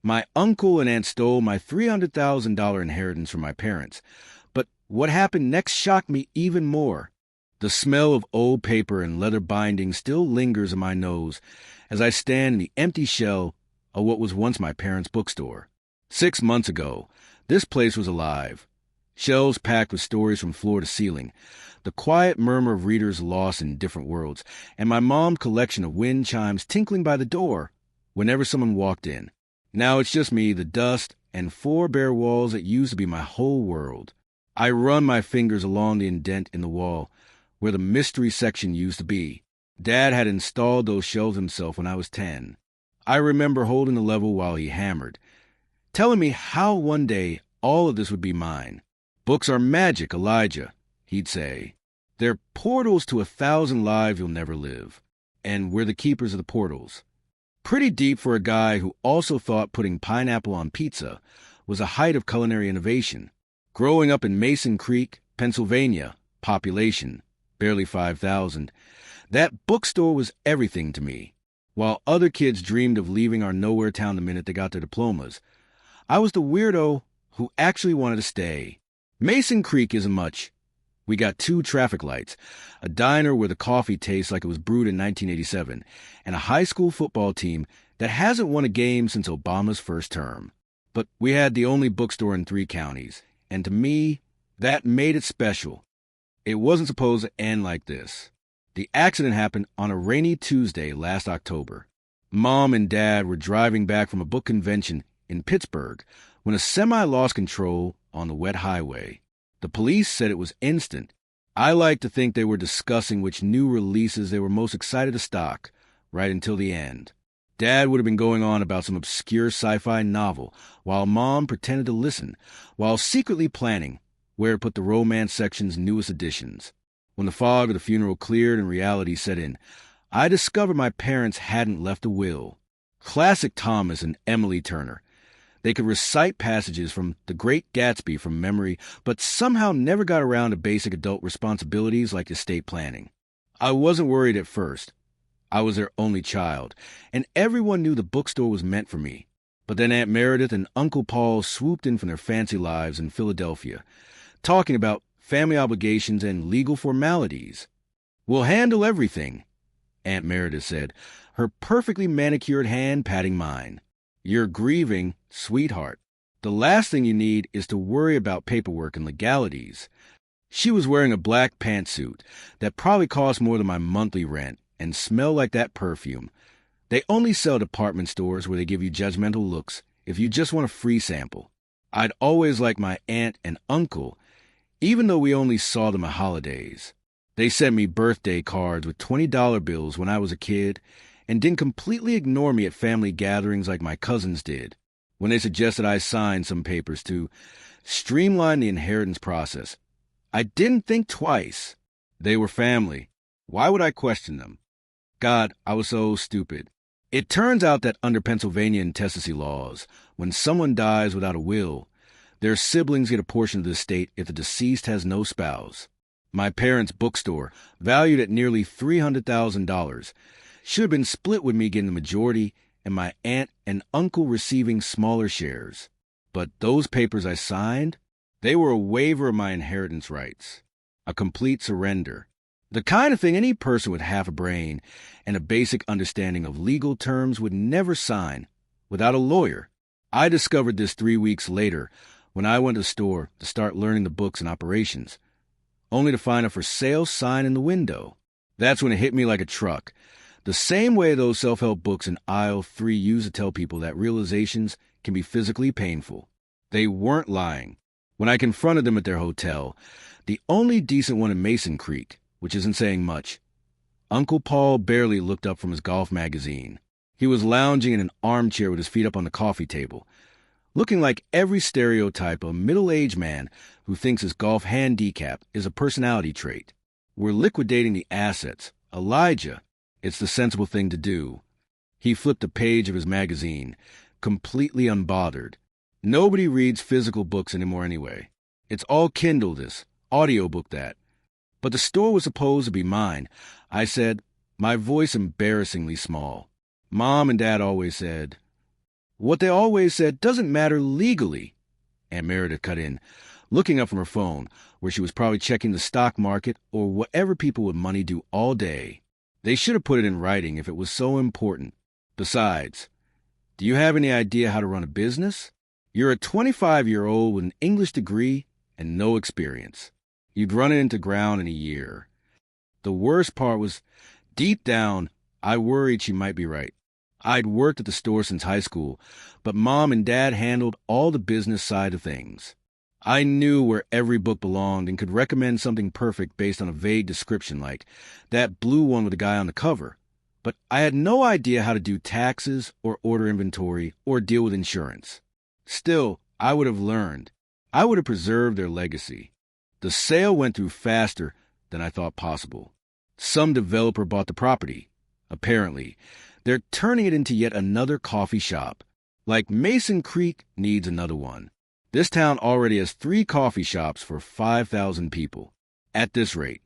My uncle and aunt stole my $300,000 inheritance from my parents. But what happened next shocked me even more. The smell of old paper and leather binding still lingers in my nose as I stand in the empty shell of what was once my parents' bookstore. 6 months ago, this place was alive. Shelves packed with stories from floor to ceiling, the quiet murmur of readers lost in different worlds, and my mom's collection of wind chimes tinkling by the door whenever someone walked in. Now it's just me, the dust, and 4 bare walls that used to be my whole world. I run my fingers along the indent in the wall where the mystery section used to be. Dad had installed those shelves himself when I was 10. I remember holding the level while he hammered, telling me how one day all of this would be mine. Books are magic, Elijah, he'd say. They're portals to 1,000 lives you'll never live. And we're the keepers of the portals. Pretty deep for a guy who also thought putting pineapple on pizza was a height of culinary innovation. Growing up in Mason Creek, Pennsylvania, population barely 5,000, that bookstore was everything to me. While other kids dreamed of leaving our nowhere town the minute they got their diplomas, I was the weirdo who actually wanted to stay. Mason Creek isn't much. We got 2 traffic lights, a diner where the coffee tastes like it was brewed in 1987, and a high school football team that hasn't won a game since Obama's first term. But we had the only bookstore in 3 counties, and to me, that made it special. It wasn't supposed to end like this. The accident happened on a rainy Tuesday last October. Mom and Dad were driving back from a book convention in Pittsburgh when a semi lost control on the wet highway. The police said it was instant. I like to think they were discussing which new releases they were most excited to stock, right until the end. Dad would have been going on about some obscure sci-fi novel, while Mom pretended to listen, while secretly planning where to put the romance section's newest editions. When the fog of the funeral cleared and reality set in, I discovered my parents hadn't left a will. Classic Thomas and Emily Turner. They could recite passages from The Great Gatsby from memory, but somehow never got around to basic adult responsibilities like estate planning. I wasn't worried at first. I was their only child, and everyone knew the bookstore was meant for me. But then Aunt Meredith and Uncle Paul swooped in from their fancy lives in Philadelphia, talking about family obligations and legal formalities. "We'll handle everything," Aunt Meredith said, her perfectly manicured hand patting mine. "You're grieving, sweetheart. The last thing you need is to worry about paperwork and legalities." She was wearing a black pantsuit that probably cost more than my monthly rent and smelled like that perfume. They only sell department stores where they give you judgmental looks if you just want a free sample. I'd always liked my aunt and uncle, even though we only saw them at holidays. They sent me birthday cards with $20 bills when I was a kid and didn't completely ignore me at family gatherings like my cousins did, when they suggested I sign some papers to streamline the inheritance process. I didn't think twice. They were family. Why would I question them? God, I was so stupid. It turns out that under Pennsylvania intestacy laws, when someone dies without a will, their siblings get a portion of the estate if the deceased has no spouse. My parents' bookstore, valued at nearly $300,000, should have been split with me getting the majority and my aunt and uncle receiving smaller shares. But those papers I signed, they were a waiver of my inheritance rights, a complete surrender. The kind of thing any person with half a brain and a basic understanding of legal terms would never sign without a lawyer. I discovered this 3 weeks later when I went to the store to start learning the books and operations, only to find a for sale sign in the window. That's when it hit me like a truck. The same way those self-help books in aisle 3 use to tell people that realizations can be physically painful. They weren't lying. When I confronted them at their hotel, the only decent one in Mason Creek, which isn't saying much, Uncle Paul barely looked up from his golf magazine. He was lounging in an armchair with his feet up on the coffee table, looking like every stereotype of a middle-aged man who thinks his golf handicap is a personality trait. "We're liquidating the assets. Elijah, it's the sensible thing to do." He flipped a page of his magazine, completely unbothered. Nobody reads physical books anymore anyway. It's all Kindle this, audiobook that. But the store was supposed to be mine, I said, my voice embarrassingly small. Mom and Dad always said, What they always said doesn't matter legally. Aunt Meredith cut in, looking up from her phone, where she was probably checking the stock market or whatever people with money do all day. They should have put it in writing if it was so important. Besides, do you have any idea how to run a business? You're a 25-year-old with an English degree and no experience. You'd run it into ground in a year. The worst part was, deep down, I worried she might be right. I'd worked at the store since high school, but Mom and Dad handled all the business side of things. I knew where every book belonged and could recommend something perfect based on a vague description like that blue one with the guy on the cover. But I had no idea how to do taxes or order inventory or deal with insurance. Still, I would have learned. I would have preserved their legacy. The sale went through faster than I thought possible. Some developer bought the property. Apparently, they're turning it into yet another coffee shop. Like Mason Creek needs another one. This town already has 3 coffee shops for 5,000 people. At this rate,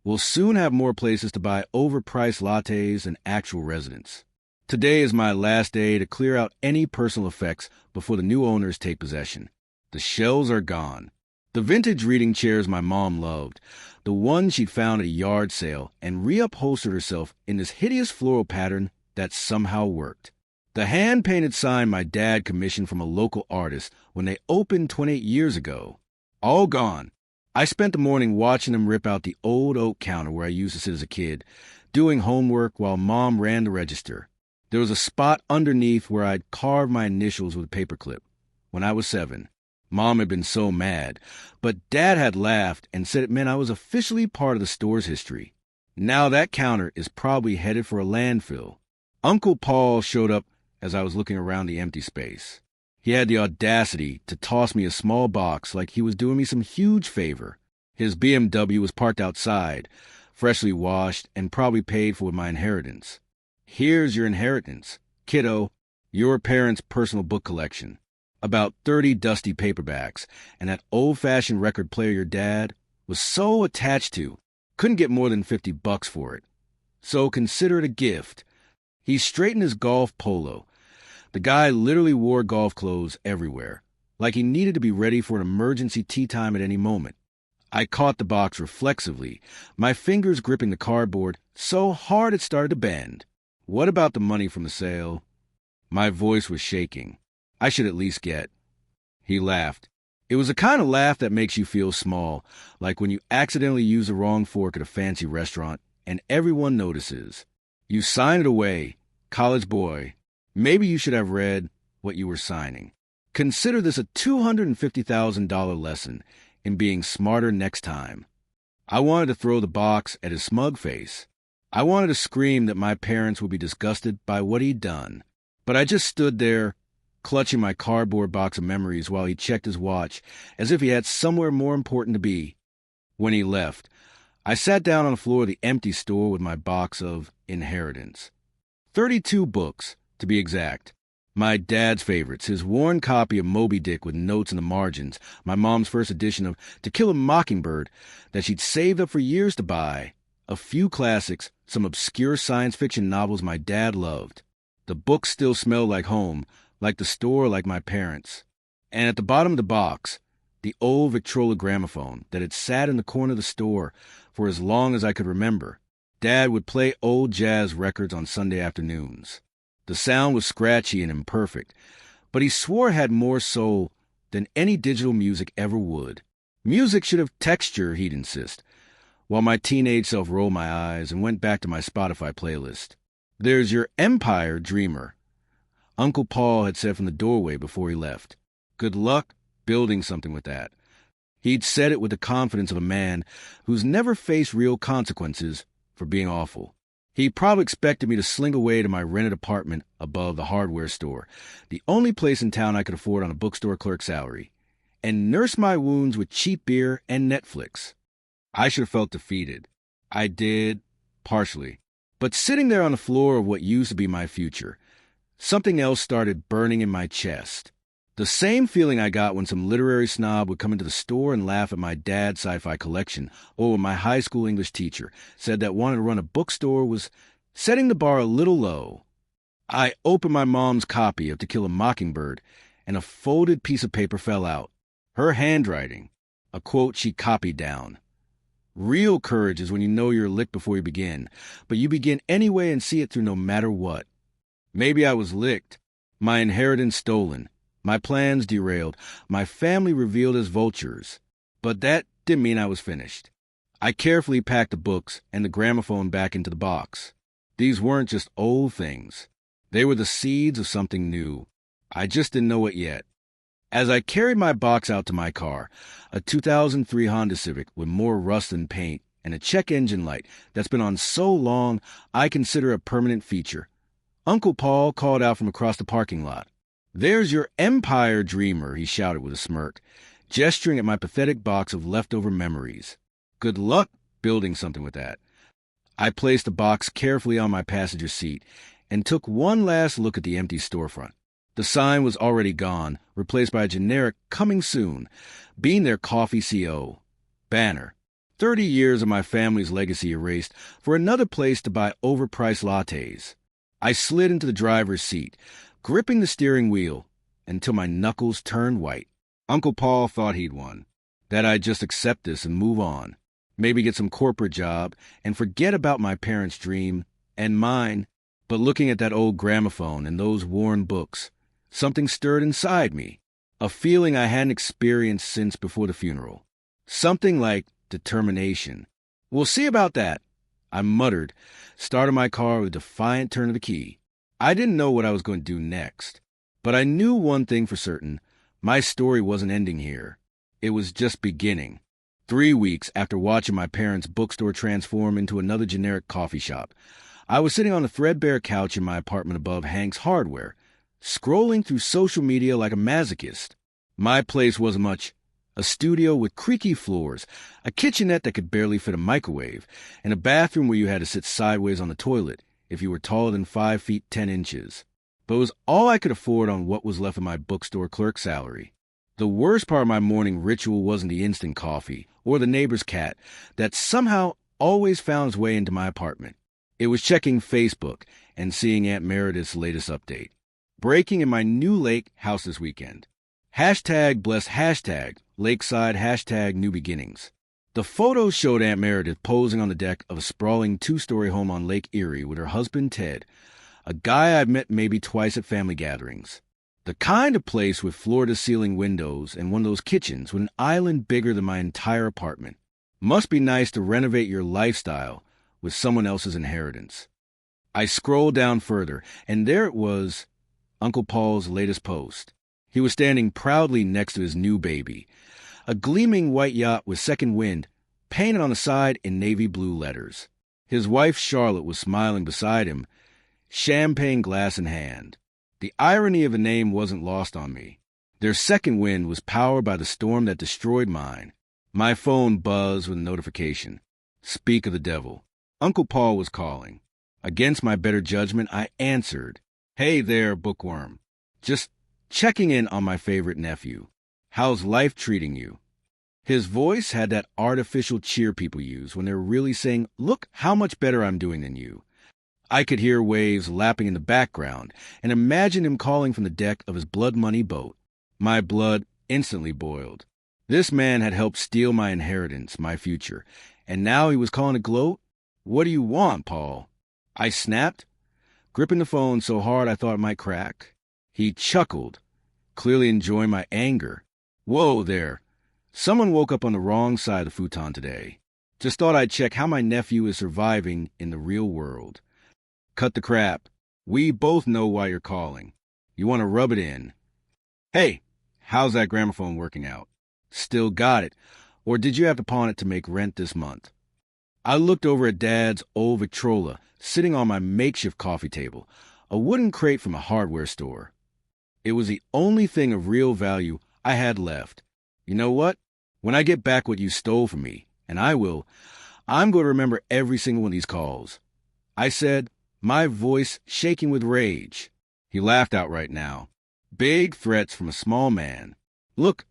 we'll soon have more places to buy overpriced lattes and actual residents. Today is my last day to clear out any personal effects before the new owners take possession. The shelves are gone. The vintage reading chairs my mom loved, the ones she'd found at a yard sale, and reupholstered herself in this hideous floral pattern that somehow worked. The hand-painted sign my dad commissioned from a local artist when they opened 28 years ago. All gone. I spent the morning watching them rip out the old oak counter where I used to sit as a kid, doing homework while Mom ran the register. There was a spot underneath where I'd carved my initials with a paperclip. When I was 7, Mom had been so mad, but Dad had laughed and said it meant I was officially part of the store's history. Now that counter is probably headed for a landfill. Uncle Paul showed up as I was looking around the empty space. He had the audacity to toss me a small box like he was doing me some huge favor. His BMW was parked outside, freshly washed and probably paid for with my inheritance. Here's your inheritance, kiddo, your parents' personal book collection. About 30 dusty paperbacks, and that old-fashioned record player your dad was so attached to, couldn't get more than $50 for it. So consider it a gift. He straightened his golf polo. The guy literally wore golf clothes everywhere, like he needed to be ready for an emergency tea time at any moment. I caught the box reflexively, my fingers gripping the cardboard so hard it started to bend. What about the money from the sale? My voice was shaking. I should at least get. He laughed. It was the kind of laugh that makes you feel small, like when you accidentally use the wrong fork at a fancy restaurant and everyone notices. You sign it away, college boy. Maybe you should have read what you were signing. Consider this a $250,000 lesson in being smarter next time. I wanted to throw the box at his smug face. I wanted to scream that my parents would be disgusted by what he'd done. But I just stood there, clutching my cardboard box of memories while he checked his watch as if he had somewhere more important to be. When he left, I sat down on the floor of the empty store with my box of inheritance. 32 books, to be exact. My dad's favorites, his worn copy of Moby Dick with notes in the margins, my mom's first edition of To Kill a Mockingbird that she'd saved up for years to buy, a few classics, some obscure science fiction novels my dad loved. The books still smelled like home, like the store, like my parents. And at the bottom of the box, the old Victrola gramophone that had sat in the corner of the store for as long as I could remember. Dad would play old jazz records on Sunday afternoons. The sound was scratchy and imperfect, but he swore it had more soul than any digital music ever would. Music should have texture, he'd insist, while my teenage self rolled my eyes and went back to my Spotify playlist. There's your Empire Dreamer, Uncle Paul had said from the doorway before he left. Good luck building something with that. He'd said it with the confidence of a man who's never faced real consequences for being awful. He probably expected me to sling away to my rented apartment above the hardware store, the only place in town I could afford on a bookstore clerk's salary, and nurse my wounds with cheap beer and Netflix. I should have felt defeated. I did, partially. But sitting there on the floor of what used to be my future, something else started burning in my chest. The same feeling I got when some literary snob would come into the store and laugh at my dad's sci-fi collection, or when my high school English teacher said that wanting to run a bookstore was setting the bar a little low. I opened my mom's copy of To Kill a Mockingbird, and a folded piece of paper fell out. Her handwriting, a quote she copied down. Real courage is when you know you're licked before you begin, but you begin anyway and see it through no matter what. Maybe I was licked, my inheritance stolen, my plans derailed, my family revealed as vultures. But that didn't mean I was finished. I carefully packed the books and the gramophone back into the box. These weren't just old things. They were the seeds of something new. I just didn't know it yet. As I carried my box out to my car, a 2003 Honda Civic with more rust than paint and a check engine light that's been on so long I consider a permanent feature, Uncle Paul called out from across the parking lot. "There's your empire dreamer," he shouted with a smirk, gesturing at my pathetic box of leftover memories. Good luck building something with that. I placed the box carefully on my passenger seat and took one last look at the empty storefront. The sign was already gone, replaced by a generic "coming soon," Being Their Coffee CO. banner. 30 years of my family's legacy erased for another place to buy overpriced lattes. I slid into the driver's seat, gripping the steering wheel until my knuckles turned white. Uncle Paul thought he'd won, that I'd just accept this and move on, maybe get some corporate job and forget about my parents' dream and mine. But looking at that old gramophone and those worn books, something stirred inside me, a feeling I hadn't experienced since before the funeral. Something like determination. "We'll see about that," I muttered, starting my car with a defiant turn of the key. I didn't know what I was going to do next, but I knew one thing for certain. My story wasn't ending here. It was just beginning. 3 weeks after watching my parents' bookstore transform into another generic coffee shop, I was sitting on a threadbare couch in my apartment above Hank's Hardware, scrolling through social media like a masochist. My place wasn't much. A studio with creaky floors, a kitchenette that could barely fit a microwave, and a bathroom where you had to sit sideways on the toilet if you were taller than 5 feet 10 inches. But it was all I could afford on what was left of my bookstore clerk salary. The worst part of my morning ritual wasn't the instant coffee or the neighbor's cat that somehow always found its way into my apartment. It was checking Facebook and seeing Aunt Meredith's latest update. Breaking in my new lake house this weekend. Hashtag blessed hashtag lakeside hashtag new beginnings. The photos showed Aunt Meredith posing on the deck of a sprawling 2-story home on Lake Erie with her husband Ted, a guy I've met maybe twice at family gatherings. The kind of place with floor-to-ceiling windows and one of those kitchens with an island bigger than my entire apartment. Must be nice to renovate your lifestyle with someone else's inheritance. I scrolled down further, and there it was, Uncle Paul's latest post. He was standing proudly next to his new baby, a gleaming white yacht with second wind, painted on the side in navy blue letters. His wife Charlotte was smiling beside him, champagne glass in hand. The irony of the name wasn't lost on me. Their second wind was powered by the storm that destroyed mine. My phone buzzed with a notification. Speak of the devil. Uncle Paul was calling. Against my better judgment, I answered. "Hey there, bookworm. Just checking in on my favorite nephew. How's life treating you?" His voice had that artificial cheer people use when they're really saying, "Look how much better I'm doing than you." I could hear waves lapping in the background and imagined him calling from the deck of his blood money boat. My blood instantly boiled. This man had helped steal my inheritance, my future, and now he was calling to gloat? "What do you want, Paul?" I snapped, gripping the phone so hard I thought it might crack. He chuckled, clearly enjoying my anger. "Whoa there. Someone woke up on the wrong side of the futon today. Just thought I'd check how my nephew is surviving in the real world." Cut the crap. We both know why you're calling. You want to rub it in. "Hey, how's that gramophone working out? Still got it, or did you have to pawn it to make rent this month?" I looked over at Dad's old Victrola sitting on my makeshift coffee table, a wooden crate from a hardware store. It was the only thing of real value I had left. "You know what? When I get back what you stole from me, and I will, I'm going to remember every single one of these calls," I said, my voice shaking with rage. He laughed outright now. Big threats from a small man. "Look,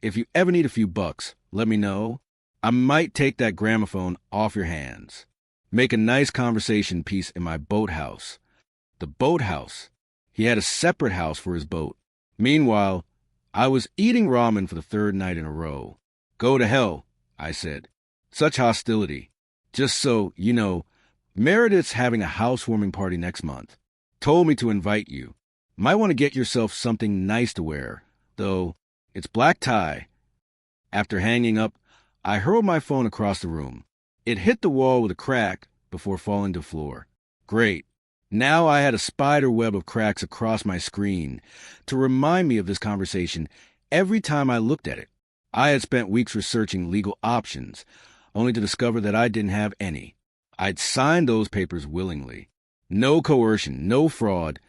if you ever need a few bucks, let me know. I might take that gramophone off your hands. Make a nice conversation piece in my boathouse." The boathouse. He had a separate house for his boat. Meanwhile, I was eating ramen for the third night in a row. Go to hell, I said. Such hostility. Just so, you know, Meredith's having a housewarming party next month. Told me to invite you. Might want to get yourself something nice to wear, though it's black tie. After hanging up, I hurled my phone across the room. It hit the wall with a crack before falling to the floor. Great. Now I had a spider web of cracks across my screen to remind me of this conversation every time I looked at it. I had spent weeks researching legal options, only to discover that I didn't have any. I'd signed those papers willingly. No coercion, no fraud,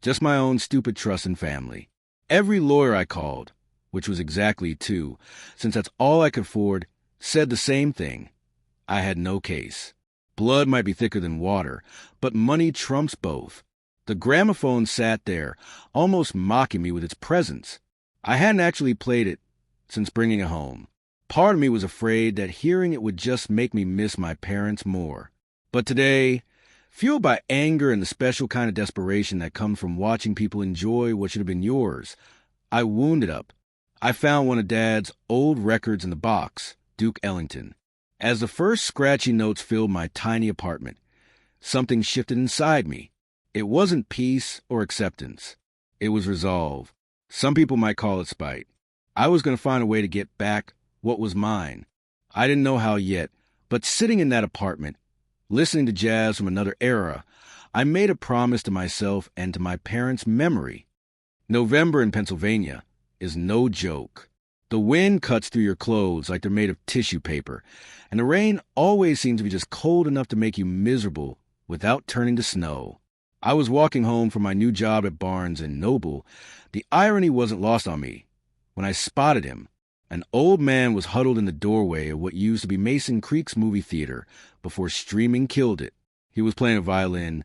just my own stupid trust and family. Every lawyer I called, which was exactly 2, since that's all I could afford, said the same thing. I had no case. Blood might be thicker than water, but money trumps both. The gramophone sat there, almost mocking me with its presence. I hadn't actually played it since bringing it home. Part of me was afraid that hearing it would just make me miss my parents more. But today, fueled by anger and the special kind of desperation that comes from watching people enjoy what should have been yours, I wound it up. I found one of Dad's old records in the box, Duke Ellington. As the first scratchy notes filled my tiny apartment, something shifted inside me. It wasn't peace or acceptance. It was resolve. Some people might call it spite. I was going to find a way to get back what was mine. I didn't know how yet, but sitting in that apartment, listening to jazz from another era, I made a promise to myself and to my parents' memory. November in Pennsylvania is no joke. The wind cuts through your clothes like they're made of tissue paper, and the rain always seems to be just cold enough to make you miserable without turning to snow. I was walking home from my new job at Barnes & Noble. The irony wasn't lost on me when I spotted him. An old man was huddled in the doorway of what used to be Mason Creek's movie theater before streaming killed it. He was playing a violin,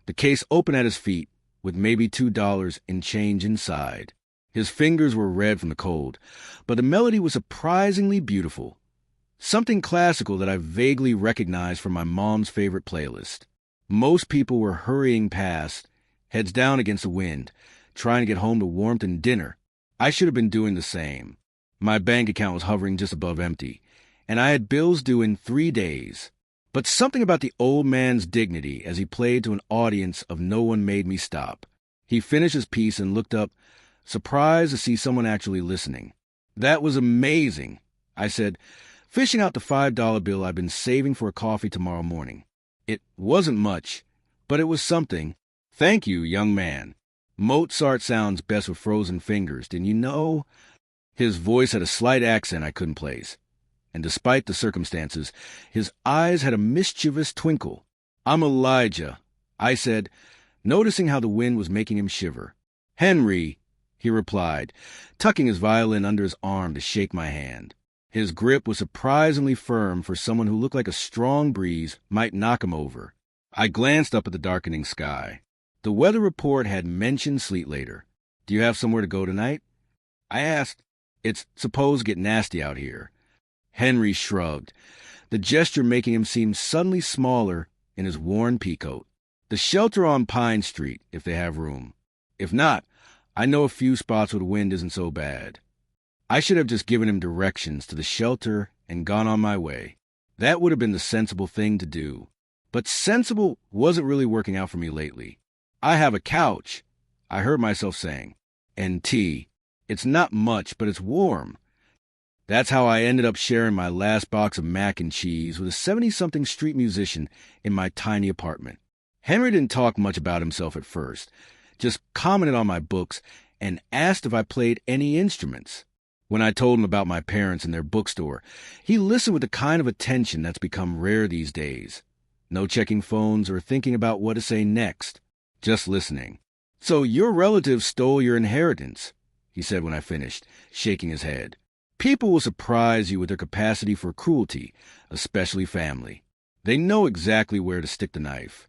the case open at his feet, with maybe $2 in change inside. His fingers were red from the cold, but the melody was surprisingly beautiful. Something classical that I vaguely recognized from my mom's favorite playlist. Most people were hurrying past, heads down against the wind, trying to get home to warmth and dinner. I should have been doing the same. My bank account was hovering just above empty, and I had bills due in 3 days. But something about the old man's dignity as he played to an audience of no one made me stop. He finished his piece and looked up, surprised to see someone actually listening. That was amazing, I said, fishing out the $5 bill I'd been saving for a coffee tomorrow morning. It wasn't much, but it was something. Thank you, young man. Mozart sounds best with frozen fingers, didn't you know? His voice had a slight accent I couldn't place, and despite the circumstances, his eyes had a mischievous twinkle. I'm Elijah, I said, noticing how the wind was making him shiver. Henry, he replied, tucking his violin under his arm to shake my hand. His grip was surprisingly firm for someone who looked like a strong breeze might knock him over. I glanced up at the darkening sky. The weather report had mentioned sleet later. Do you have somewhere to go tonight? I asked. It's supposed to get nasty out here. Henry shrugged, the gesture making him seem suddenly smaller in his worn peacoat. The shelter on Pine Street, if they have room. If not, I know a few spots where the wind isn't so bad. I should have just given him directions to the shelter and gone on my way. That would have been the sensible thing to do. But sensible wasn't really working out for me lately. I have a couch, I heard myself saying, and tea. It's not much, but it's warm. That's how I ended up sharing my last box of mac and cheese with a 70-something street musician in my tiny apartment. Henry didn't talk much about himself at first, just commented on my books and asked if I played any instruments. When I told him about my parents and their bookstore, he listened with the kind of attention that's become rare these days. No checking phones or thinking about what to say next, just listening. So your relatives stole your inheritance, he said when I finished, shaking his head. People will surprise you with their capacity for cruelty, especially family. They know exactly where to stick the knife.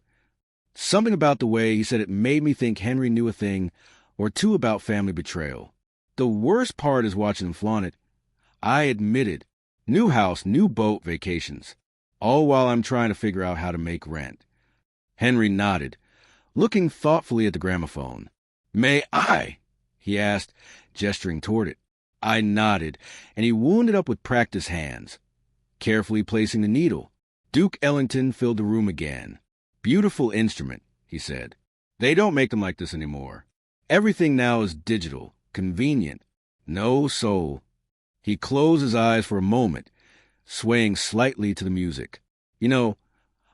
Something about the way he said it made me think Henry knew a thing or two about family betrayal. The worst part is watching him flaunt it. I admitted. New house, new boat, vacations. All while I'm trying to figure out how to make rent. Henry nodded. looking thoughtfully at the gramophone. "May I?" he asked, gesturing toward it. I nodded, and he wound it up with practiced hands, carefully placing the needle. Duke Ellington filled the room again. "Beautiful instrument," he said. "They don't make them like this anymore. Everything now is digital, convenient, no soul." He closed his eyes for a moment, swaying slightly to the music. "You know,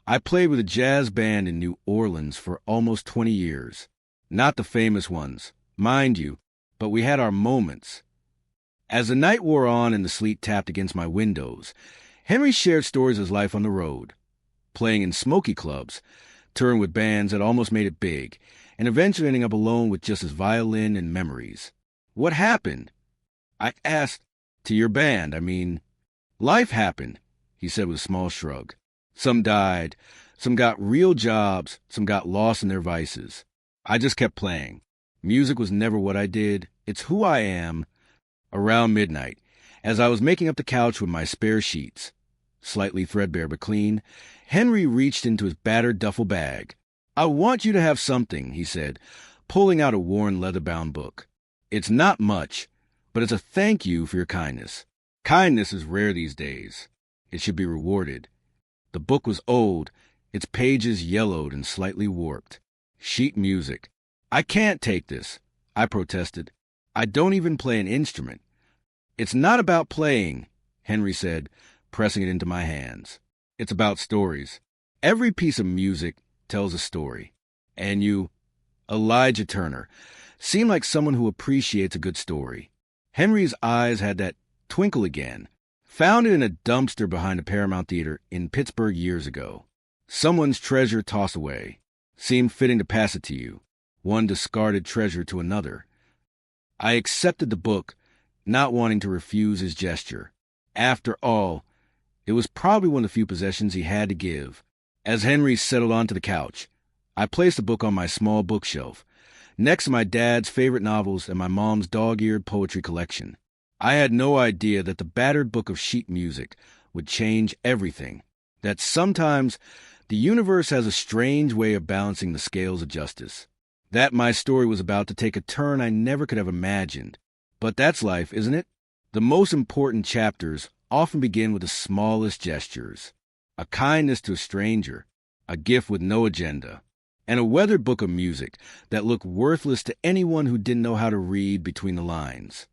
I played with a jazz band in New Orleans for almost 20 years. Not the famous ones, mind you, but we had our moments." As the night wore on and the sleet tapped against my windows, Henry shared stories of his life on the road, playing in smoky clubs, touring with bands that almost made it big, and eventually ending up alone with just his violin and memories. "What happened?" I asked. "To your band, I mean." "Life happened," he said with a small shrug. "Some died, some got real jobs, some got lost in their vices. I just kept playing. Music was never what I did. It's who I am." Around midnight, as I was making up the couch with my spare sheets, slightly threadbare but clean, Henry reached into his battered duffel bag. "I want you to have something," he said, pulling out a worn leather-bound book. "It's not much, but it's a thank you for your kindness. Kindness is rare these days. It should be rewarded." The book was old, its pages yellowed and slightly warped. Sheet music. "I can't take this," I protested. "I don't even play an instrument." "It's not about playing," Henry said, pressing it into my hands. "It's about stories. Every piece of music tells a story. And you, Elijah Turner, seem like someone who appreciates a good story." Henry's eyes had that twinkle again. "Found it in a dumpster behind the Paramount Theater in Pittsburgh years ago. Someone's treasure tossed away. Seemed fitting to pass it to you. One discarded treasure to another." I accepted the book, not wanting to refuse his gesture. After all, it was probably one of the few possessions he had to give. As Henry settled onto the couch, I placed the book on my small bookshelf, next to my dad's favorite novels and my mom's dog-eared poetry collection. I had no idea that the battered book of sheet music would change everything, that sometimes the universe has a strange way of balancing the scales of justice, that my story was about to take a turn I never could have imagined. But that's life, isn't it? The most important chapters often begin with the smallest gestures. A kindness to a stranger, a gift with no agenda, and a weathered book of music that looked worthless to anyone who didn't know how to read between the lines.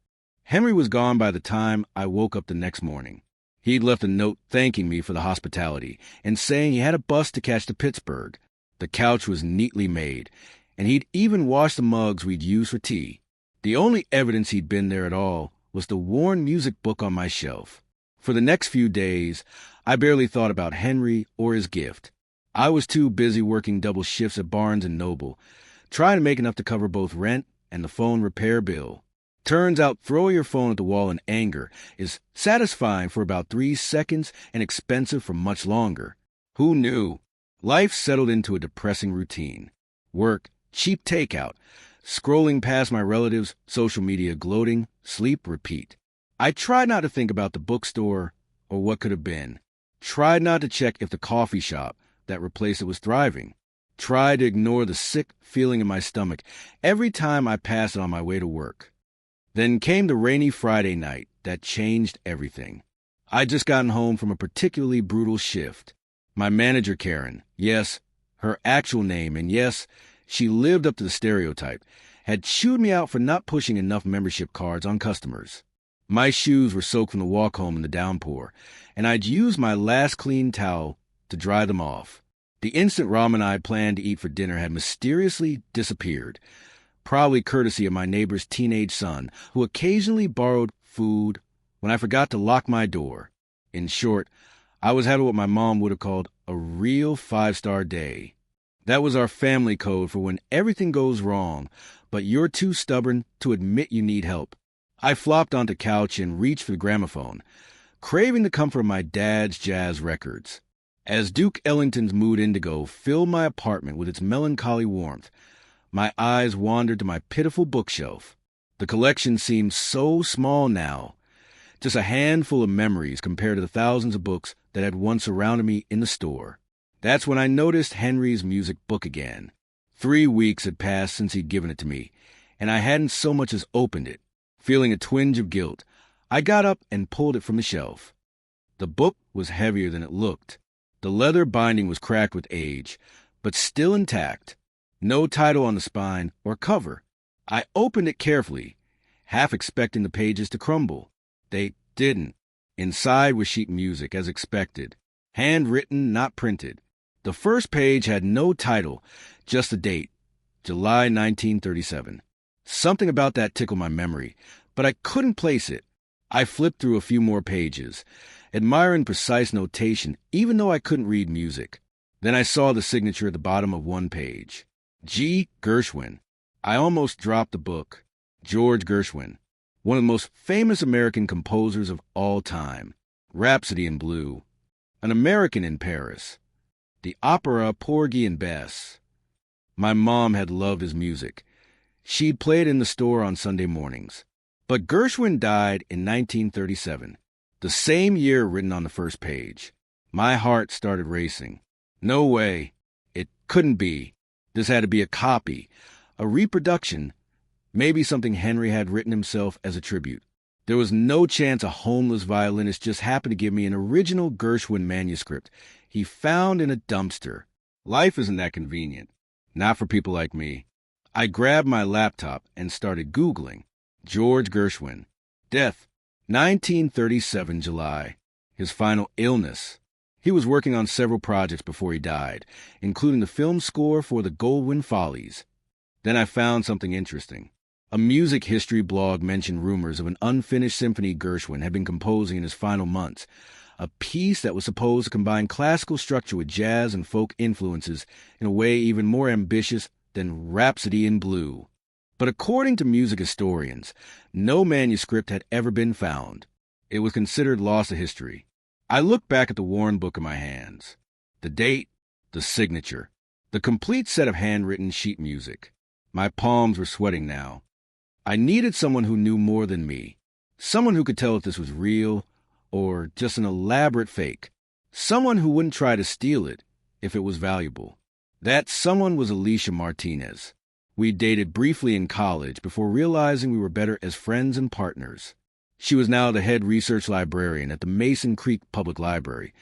Henry was gone by the time I woke up the next morning. He'd left a note thanking me for the hospitality and saying he had a bus to catch to Pittsburgh. The couch was neatly made, and he'd even washed the mugs we'd used for tea. The only evidence he'd been there at all was the worn music book on my shelf. For the next few days, I barely thought about Henry or his gift. I was too busy working double shifts at Barnes & Noble, trying to make enough to cover both rent and the phone repair bill. Turns out throwing your phone at the wall in anger is satisfying for about 3 seconds and expensive for much longer. Who knew? Life settled into a depressing routine. Work, cheap takeout, scrolling past my relatives, social media gloating, sleep, repeat. I tried not to think about the bookstore or what could have been. Tried not to check if the coffee shop that replaced it was thriving. Tried to ignore the sick feeling in my stomach every time I passed it on my way to work. Then came the rainy Friday night that changed everything. I'd just gotten home from a particularly brutal shift. My manager, Karen, yes, her actual name, and yes, she lived up to the stereotype, had chewed me out for not pushing enough membership cards on customers. My shoes were soaked from the walk home in the downpour, and I'd used my last clean towel to dry them off. The instant ramen I planned to eat for dinner had mysteriously disappeared, probably courtesy of my neighbor's teenage son, who occasionally borrowed food when I forgot to lock my door. In short, I was having what my mom would have called a real 5-star day. That was our family code for when everything goes wrong, but you're too stubborn to admit you need help. I flopped onto the couch and reached for the gramophone, craving the comfort of my dad's jazz records. As Duke Ellington's Mood Indigo filled my apartment with its melancholy warmth, my eyes wandered to my pitiful bookshelf. The collection seemed so small now, just a handful of memories compared to the thousands of books that had once surrounded me in the store. That's when I noticed Henry's music book again. 3 weeks had passed since he'd given it to me, and I hadn't so much as opened it. Feeling a twinge of guilt, I got up and pulled it from the shelf. The book was heavier than it looked. The leather binding was cracked with age, but still intact. No title on the spine or cover. I opened it carefully, half expecting the pages to crumble. They didn't. Inside was sheet music, as expected. Handwritten, not printed. The first page had no title, just a date, July 1937. Something about that tickled my memory, but I couldn't place it. I flipped through a few more pages, admiring precise notation, even though I couldn't read music. Then I saw the signature at the bottom of one page. G. Gershwin. I almost dropped the book. George Gershwin, one of the most famous American composers of all time. Rhapsody in Blue. An American in Paris. The opera Porgy and Bess. My mom had loved his music. She'd play it in the store on Sunday mornings. But Gershwin died in 1937, the same year written on the first page. My heart started racing. No way. It couldn't be. This had to be a copy, a reproduction, maybe something Henry had written himself as a tribute. There was no chance a homeless violinist just happened to give me an original Gershwin manuscript he found in a dumpster. Life isn't that convenient. Not for people like me. I grabbed my laptop and started Googling. George Gershwin. Death, 1937 July. His final illness. He was working on several projects before he died, including the film score for the Goldwyn Follies. Then I found something interesting. A music history blog mentioned rumors of an unfinished symphony Gershwin had been composing in his final months, a piece that was supposed to combine classical structure with jazz and folk influences in a way even more ambitious than Rhapsody in Blue. But according to music historians, no manuscript had ever been found. It was considered lost to history. I looked back at the worn book in my hands. The date, the signature, the complete set of handwritten sheet music. My palms were sweating now. I needed someone who knew more than me. Someone who could tell if this was real or just an elaborate fake. Someone who wouldn't try to steal it if it was valuable. That someone was Alicia Martinez. We dated briefly in college before realizing we were better as friends and partners. She was now the head research librarian at the Mason Creek Public Library.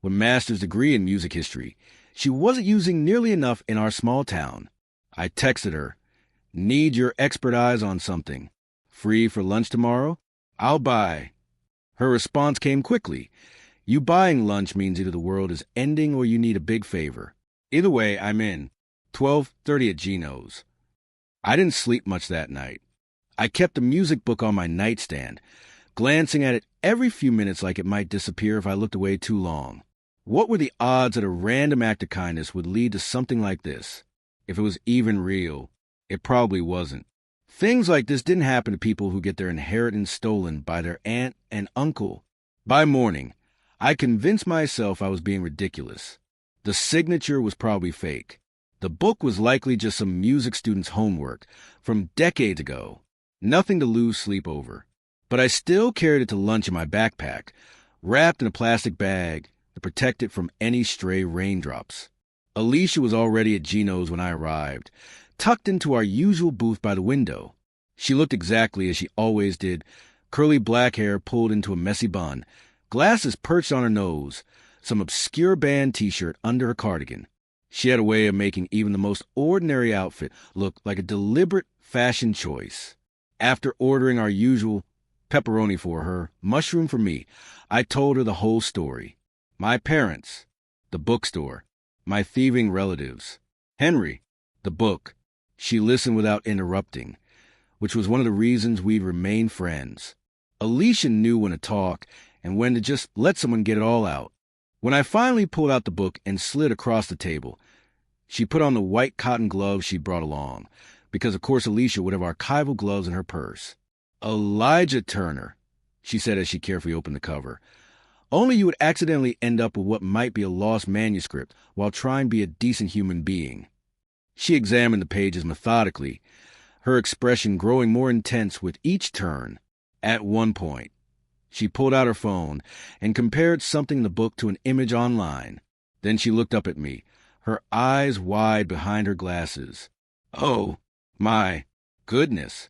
With a master's degree in music history, she wasn't using nearly enough in our small town. I texted her, "Need your expert eyes on something. Free for lunch tomorrow? I'll buy." Her response came quickly. "You buying lunch means either the world is ending or you need a big favor. Either way, I'm in. 12:30 at Gino's." I didn't sleep much that night. I kept a music book on my nightstand, glancing at it every few minutes like it might disappear if I looked away too long. What were the odds that a random act of kindness would lead to something like this? If it was even real, it probably wasn't. Things like this didn't happen to people who get their inheritance stolen by their aunt and uncle. By morning, I convinced myself I was being ridiculous. The signature was probably fake. The book was likely just some music student's homework from decades ago. Nothing to lose sleep over. But I still carried it to lunch in my backpack, wrapped in a plastic bag to protect it from any stray raindrops. Alicia was already at Gino's when I arrived, tucked into our usual booth by the window. She looked exactly as she always did, curly black hair pulled into a messy bun, glasses perched on her nose, some obscure band t-shirt under her cardigan. She had a way of making even the most ordinary outfit look like a deliberate fashion choice. After ordering our usual pepperoni for her, mushroom for me, I told her the whole story. My parents, the bookstore, my thieving relatives, Henry, the book. She listened without interrupting, which was one of the reasons we'd remained friends. Alicia knew when to talk and when to just let someone get it all out. When I finally pulled out the book and slid across the table, she put on the white cotton gloves she'd brought along, because of course Alicia would have archival gloves in her purse. "Elijah Turner," she said as she carefully opened the cover. "Only you would accidentally end up with what might be a lost manuscript while trying to be a decent human being." She examined the pages methodically, her expression growing more intense with each turn. At one point, she pulled out her phone and compared something in the book to an image online. Then she looked up at me, her eyes wide behind her glasses. Oh, my goodness.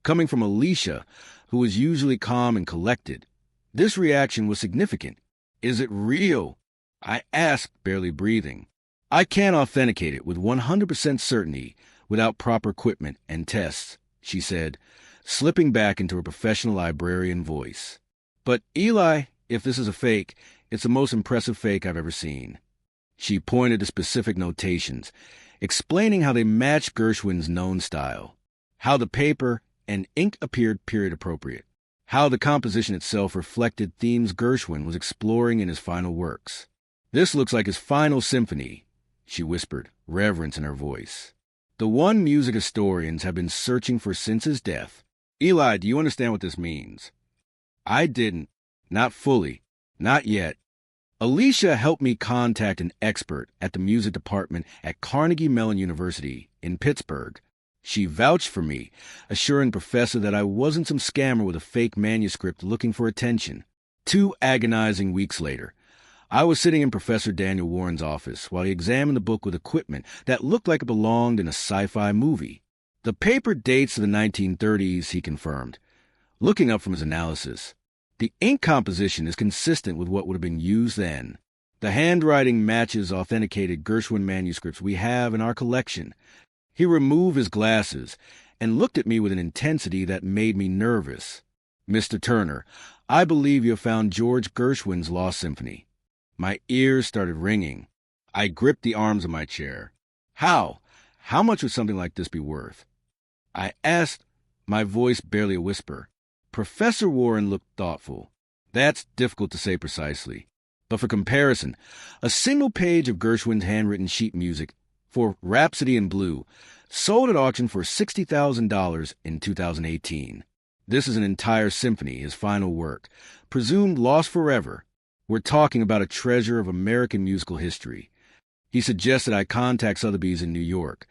Coming from Alicia, who is usually calm and collected, this reaction was significant. Is it real? I asked, barely breathing. I can't authenticate it with 100% certainty without proper equipment and tests, she said, slipping back into her professional librarian voice. But Eli, if this is a fake, it's the most impressive fake I've ever seen. She pointed to specific notations, explaining how they matched Gershwin's known style, how the paper and ink appeared period appropriate, how the composition itself reflected themes Gershwin was exploring in his final works. This looks like his final symphony, she whispered, reverence in her voice. The one music historians have been searching for since his death. Eli, do you understand what this means? I didn't. Not fully. Not yet. Alicia helped me contact an expert at the music department at Carnegie Mellon University in Pittsburgh. She vouched for me, assuring Professor that I wasn't some scammer with a fake manuscript looking for attention. 2 agonizing weeks later, I was sitting in Professor Daniel Warren's office while he examined the book with equipment that looked like it belonged in a sci-fi movie. The paper dates to the 1930s, he confirmed, looking up from his analysis. The ink composition is consistent with what would have been used then. The handwriting matches authenticated Gershwin manuscripts we have in our collection. He removed his glasses and looked at me with an intensity that made me nervous. Mr. Turner, I believe you have found George Gershwin's Lost Symphony. My ears started ringing. I gripped the arms of my chair. How? How much would something like this be worth? I asked, my voice barely a whisper. Professor Warren looked thoughtful. That's difficult to say precisely. But for comparison, a single page of Gershwin's handwritten sheet music for Rhapsody in Blue sold at auction for $60,000 in 2018. This is an entire symphony, his final work, presumed lost forever. We're talking about a treasure of American musical history. He suggested I contact Sotheby's in New York,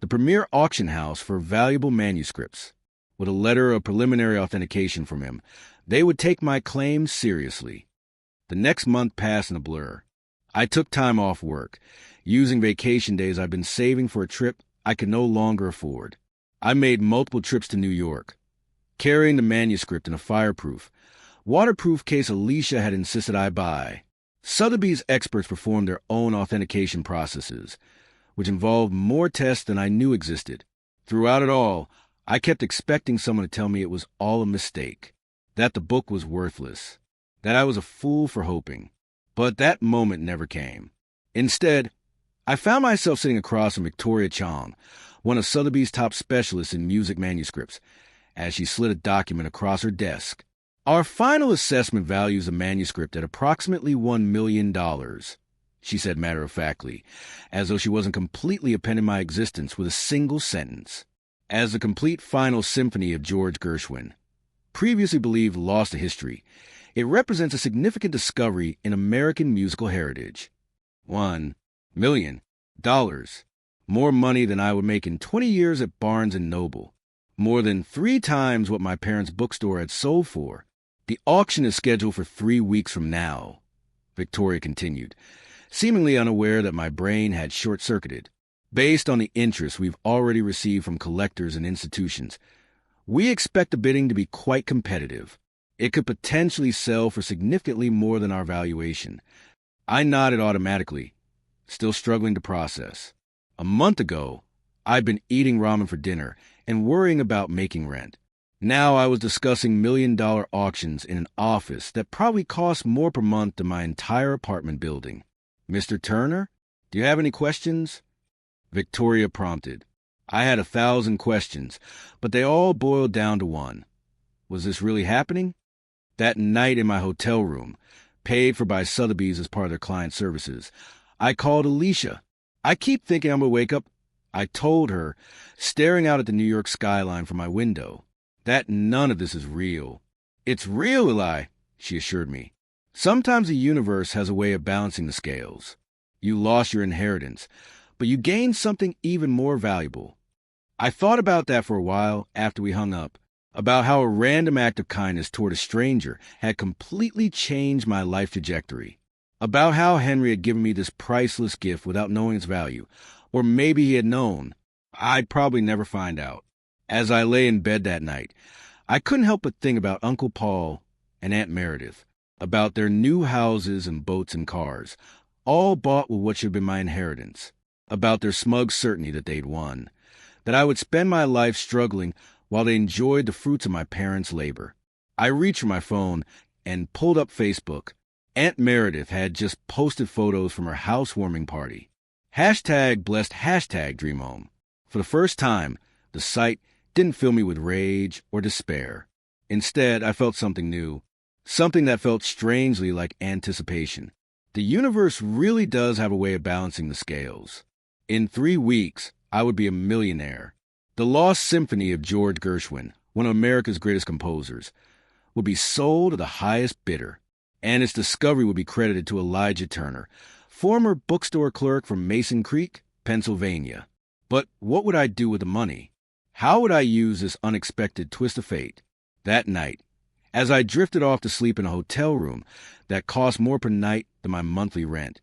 the premier auction house for valuable manuscripts. With a letter of preliminary authentication from him, they would take my claim seriously. The next month passed in a blur. I took time off work, using vacation days I'd been saving for a trip I could no longer afford. I made multiple trips to New York, carrying the manuscript in a fireproof, waterproof case Alicia had insisted I buy. Sotheby's experts performed their own authentication processes, which involved more tests than I knew existed. Throughout it all, I kept expecting someone to tell me it was all a mistake, that the book was worthless, that I was a fool for hoping. But that moment never came. Instead, I found myself sitting across from Victoria Chong, one of Sotheby's top specialists in music manuscripts, as she slid a document across her desk. Our final assessment values the manuscript at approximately $1 million, she said matter-of-factly, as though she wasn't completely appending my existence with a single sentence. As the complete final symphony of George Gershwin, previously believed lost to history, it represents a significant discovery in American musical heritage. $1 million. More money than I would make in 20 years at Barnes & Noble. More than 3 times what my parents' bookstore had sold for. The auction is scheduled for 3 weeks from now, Victoria continued, seemingly unaware that my brain had short-circuited. Based on the interest we've already received from collectors and institutions, we expect the bidding to be quite competitive. It could potentially sell for significantly more than our valuation. I nodded automatically, still struggling to process. A month ago, I'd been eating ramen for dinner and worrying about making rent. Now I was discussing million-dollar auctions in an office that probably cost more per month than my entire apartment building. Mr. Turner, do you have any questions? Victoria prompted. I had 1,000 questions, but they all boiled down to one. Was this really happening? That night in my hotel room, paid for by Sotheby's as part of their client services, I called Alicia. I keep thinking I'm going to wake up, I told her, staring out at the New York skyline from my window, that none of this is real. It's real, Eli, she assured me. Sometimes the universe has a way of balancing the scales. You lost your inheritance, but you gained something even more valuable. I thought about that for a while after we hung up, about how a random act of kindness toward a stranger had completely changed my life trajectory. About how Henry had given me this priceless gift without knowing its value. Or maybe he had known. I'd probably never find out. As I lay in bed that night, I couldn't help but think about Uncle Paul and Aunt Meredith, about their new houses and boats and cars, all bought with what should have been my inheritance, about their smug certainty that they'd won, that I would spend my life struggling while they enjoyed the fruits of my parents' labor. I reached for my phone and pulled up Facebook. Aunt Meredith had just posted photos from her housewarming party. Hashtag blessed hashtag dream home. For the first time, the sight didn't fill me with rage or despair. Instead, I felt something new, something that felt strangely like anticipation. The universe really does have a way of balancing the scales. In 3 weeks, I would be a millionaire. The Lost Symphony of George Gershwin, one of America's greatest composers, would be sold to the highest bidder, and its discovery would be credited to Elijah Turner, former bookstore clerk from Mason Creek, Pennsylvania. But what would I do with the money? How would I use this unexpected twist of fate? That night, as I drifted off to sleep in a hotel room that cost more per night than my monthly rent,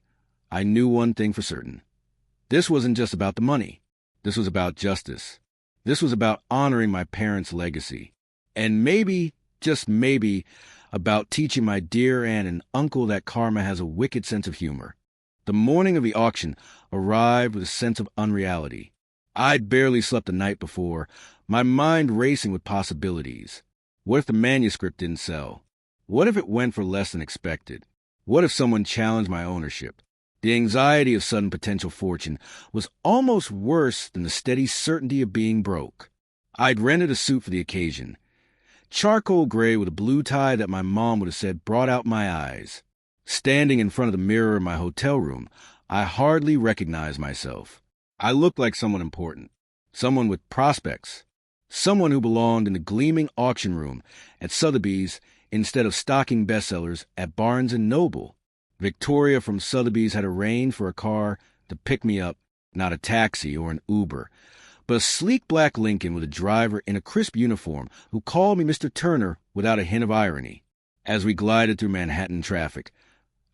I knew one thing for certain. This wasn't just about the money. This was about justice. This was about honoring my parents' legacy. And maybe, just maybe, about teaching my dear aunt and uncle that karma has a wicked sense of humor. The morning of the auction arrived with a sense of unreality. I'd barely slept the night before, my mind racing with possibilities. What if the manuscript didn't sell? What if it went for less than expected? What if someone challenged my ownership? The anxiety of sudden potential fortune was almost worse than the steady certainty of being broke. I'd rented a suit for the occasion, charcoal gray with a blue tie that my mom would have said brought out my eyes. Standing in front of the mirror in my hotel room, I hardly recognized myself. I looked like someone important, someone with prospects, someone who belonged in the gleaming auction room at Sotheby's instead of stocking bestsellers at Barnes & Noble. Victoria from Sotheby's had arranged for a car to pick me up, not a taxi or an Uber, but a sleek black Lincoln with a driver in a crisp uniform who called me Mr. Turner without a hint of irony. As we glided through Manhattan traffic,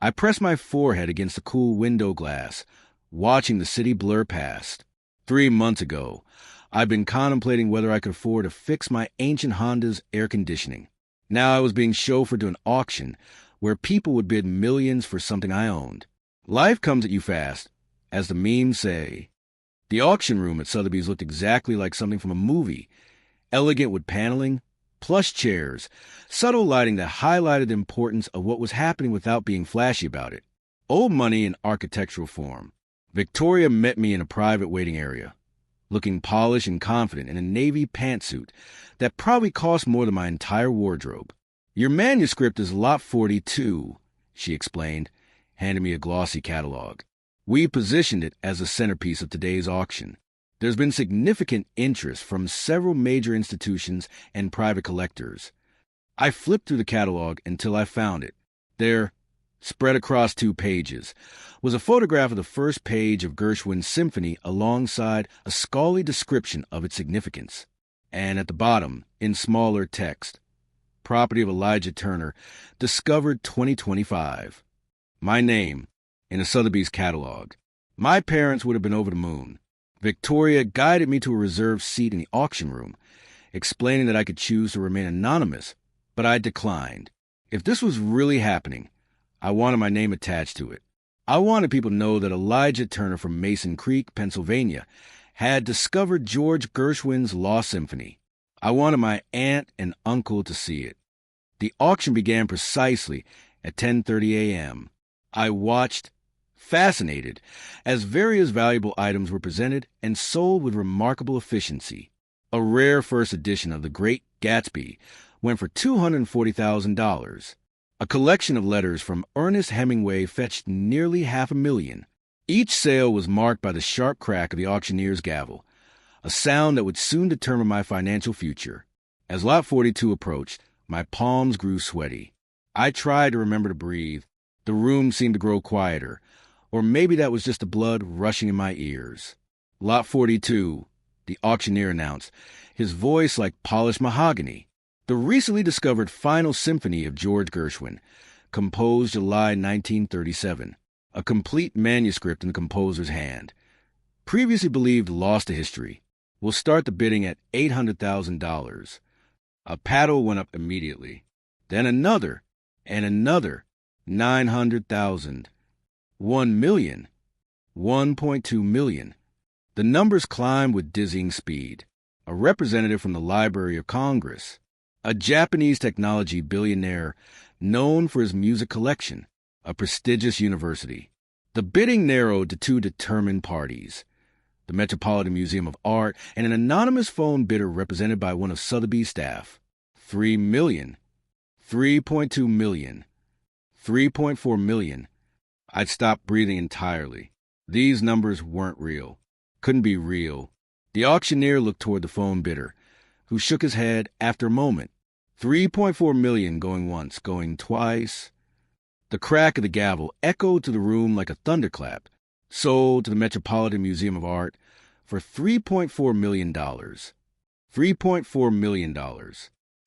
I pressed my forehead against the cool window glass, watching the city blur past. 3 months ago, I'd been contemplating whether I could afford to fix my ancient Honda's air conditioning. Now I was being chauffeured to an auction where people would bid millions for something I owned. Life comes at you fast, as the memes say. The auction room at Sotheby's looked exactly like something from a movie, elegant with paneling, plush chairs, subtle lighting that highlighted the importance of what was happening without being flashy about it. Old money in architectural form. Victoria met me in a private waiting area, looking polished and confident in a navy pantsuit that probably cost more than my entire wardrobe. "Your manuscript is lot 42, she explained, handing me a glossy catalog. "We positioned it as the centerpiece of today's auction. There's been significant interest from several major institutions and private collectors." I flipped through the catalog until I found it. There, spread across 2 pages, was a photograph of the first page of Gershwin's symphony alongside a scholarly description of its significance. And at the bottom, in smaller text, property of Elijah Turner, discovered 2025. My name, in a Sotheby's catalog. My parents would have been over the moon. Victoria guided me to a reserved seat in the auction room, explaining that I could choose to remain anonymous, but I declined. If this was really happening, I wanted my name attached to it. I wanted people to know that Elijah Turner from Mason Creek, Pennsylvania, had discovered George Gershwin's Lost Symphony. I wanted my aunt and uncle to see it. The auction began precisely at 10:30 a.m. I watched, fascinated, as various valuable items were presented and sold with remarkable efficiency. A rare first edition of The Great Gatsby went for $240,000. A collection of letters from Ernest Hemingway fetched nearly $500,000. Each sale was marked by the sharp crack of the auctioneer's gavel, a sound that would soon determine my financial future. As Lot 42 approached, my palms grew sweaty. I tried to remember to breathe. The room seemed to grow quieter, or maybe that was just the blood rushing in my ears. "Lot 42, the auctioneer announced, his voice like polished mahogany. "The recently discovered final symphony of George Gershwin, composed July 1937. A complete manuscript in the composer's hand. Previously believed lost to history. We'll start the bidding at $800,000. A paddle went up immediately. Then another, and another. 900,000. 1 million. 1.2 million. The numbers climbed with dizzying speed. A representative from the Library of Congress, a Japanese technology billionaire known for his music collection, a prestigious university. The bidding narrowed to two determined parties, the Metropolitan Museum of Art and an anonymous phone bidder represented by one of Sotheby's staff. 3 million. 3.2 million. 3.4 million. I'd stopped breathing entirely. These numbers weren't real. Couldn't be real. The auctioneer looked toward the phone bidder, who shook his head after a moment. 3.4 million going once, going twice. The crack of the gavel echoed to the room like a thunderclap. Sold to the Metropolitan Museum of Art for $3.4 million. $3.4 million.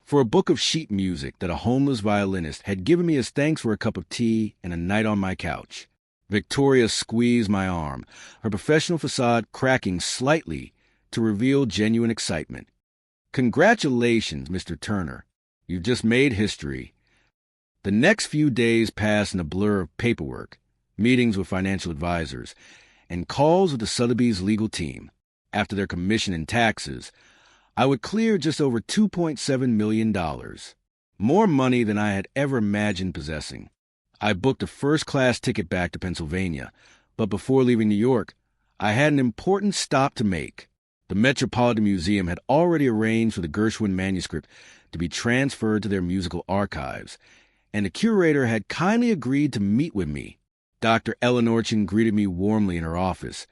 For a book of sheet music that a homeless violinist had given me as thanks for a cup of tea and a night on my couch. Victoria squeezed my arm, her professional facade cracking slightly to reveal genuine excitement. Congratulations, Mr. Turner. You've just made history. The next few days passed in a blur of paperwork, meetings with financial advisors, and calls with the Sotheby's legal team. After their commission and taxes, I would clear just over $2.7 million. More money than I had ever imagined possessing. I booked a first-class ticket back to Pennsylvania, but before leaving New York, I had an important stop to make. The Metropolitan Museum had already arranged for the Gershwin manuscript to be transferred to their musical archives, and the curator had kindly agreed to meet with me. Dr. Eleanor Chin greeted me warmly in her office,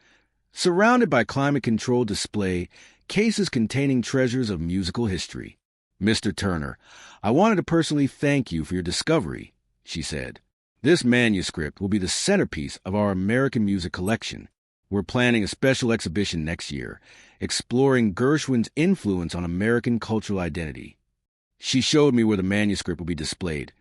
surrounded by climate-controlled display cases containing treasures of musical history. Mr. Turner, I wanted to personally thank you for your discovery, she said. This manuscript will be the centerpiece of our American music collection. We're planning a special exhibition next year, exploring Gershwin's influence on American cultural identity. She showed me where the manuscript will be displayed.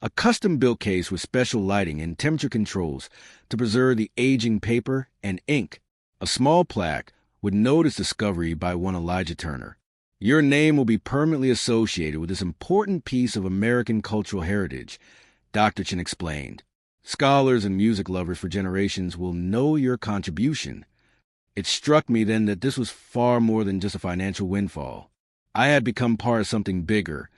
A custom-built case with special lighting and temperature controls to preserve the aging paper and ink. A small plaque would note its discovery by one Elijah Turner. Your name will be permanently associated with this important piece of American cultural heritage, Dr. Chin explained. Scholars and music lovers for generations will know your contribution. It struck me then that this was far more than just a financial windfall. I had become part of something bigger,